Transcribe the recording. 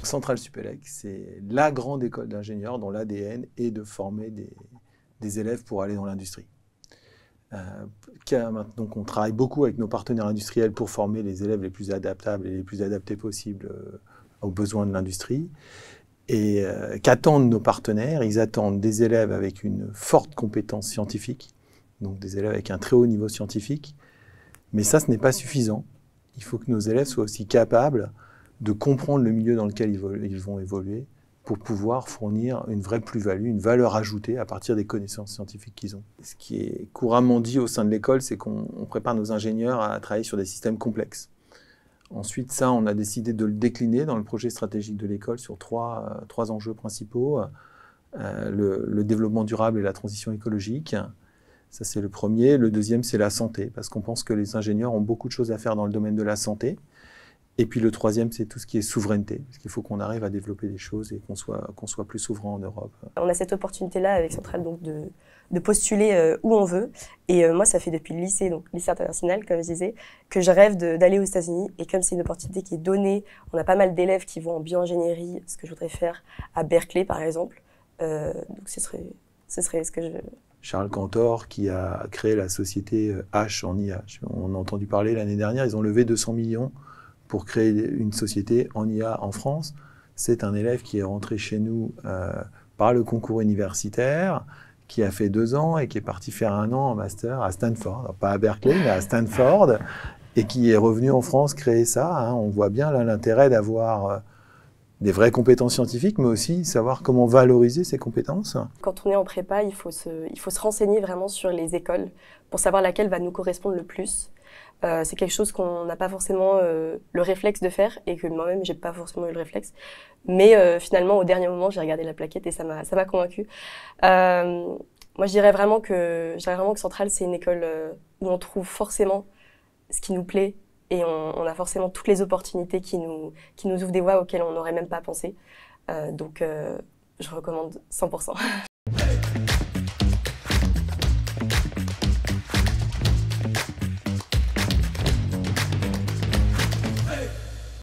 Centrale Supélec, c'est la grande école d'ingénieurs dont l'ADN est de former des élèves pour aller dans l'industrie. Donc on travaille beaucoup avec nos partenaires industriels pour former les élèves les plus adaptables et les plus adaptés possibles aux besoins de l'industrie. Et qu'attendent nos partenaires? Ils attendent des élèves avec une forte compétence scientifique, donc des élèves avec un très haut niveau scientifique. Mais ça, ce n'est pas suffisant. Il faut que nos élèves soient aussi capables de comprendre le milieu dans lequel ils vont évoluer pour pouvoir fournir une vraie plus-value, une valeur ajoutée à partir des connaissances scientifiques qu'ils ont. Ce qui est couramment dit au sein de l'école, c'est qu'on prépare nos ingénieurs à travailler sur des systèmes complexes. Ensuite, ça, on a décidé de le décliner dans le projet stratégique de l'école sur trois enjeux principaux. Le développement durable et la transition écologique. Ça, c'est le premier. Le deuxième, c'est la santé, parce qu'on pense que les ingénieurs ont beaucoup de choses à faire dans le domaine de la santé. Et puis le troisième, c'est tout ce qui est souveraineté, parce qu'il faut qu'on arrive à développer des choses et qu'on soit plus souverain en Europe. On a cette opportunité-là avec Centrale donc de postuler où on veut. Et moi, ça fait depuis le lycée, donc lycée international, comme je disais, que je rêve d'aller aux États-Unis. Et comme c'est une opportunité qui est donnée, on a pas mal d'élèves qui vont en bio-ingénierie, ce que je voudrais faire à Berkeley, par exemple. Donc ce serait ce que je... Charles Cantor, qui a créé la société H en IA. On a entendu parler l'année dernière, ils ont levé 200 millions pour créer une société en IA en France. C'est un élève qui est rentré chez nous par le concours universitaire, qui a fait 2 ans et qui est parti faire 1 an en master à Stanford, alors pas à Berkeley, mais à Stanford, et qui est revenu en France créer ça. Hein. On voit bien là l'intérêt d'avoir des vraies compétences scientifiques, mais aussi savoir comment valoriser ces compétences. Quand on est en prépa, il faut se renseigner vraiment sur les écoles pour savoir laquelle va nous correspondre le plus. C'est quelque chose qu'on n'a pas forcément le réflexe de faire et que moi-même, j'ai pas forcément eu le réflexe. Mais finalement, au dernier moment, j'ai regardé la plaquette et ça m'a convaincue. Moi, je dirais vraiment que Centrale, c'est une école où on trouve forcément ce qui nous plaît et on a forcément toutes les opportunités qui nous ouvrent des voies auxquelles on n'aurait même pas pensé. Donc, je recommande 100%.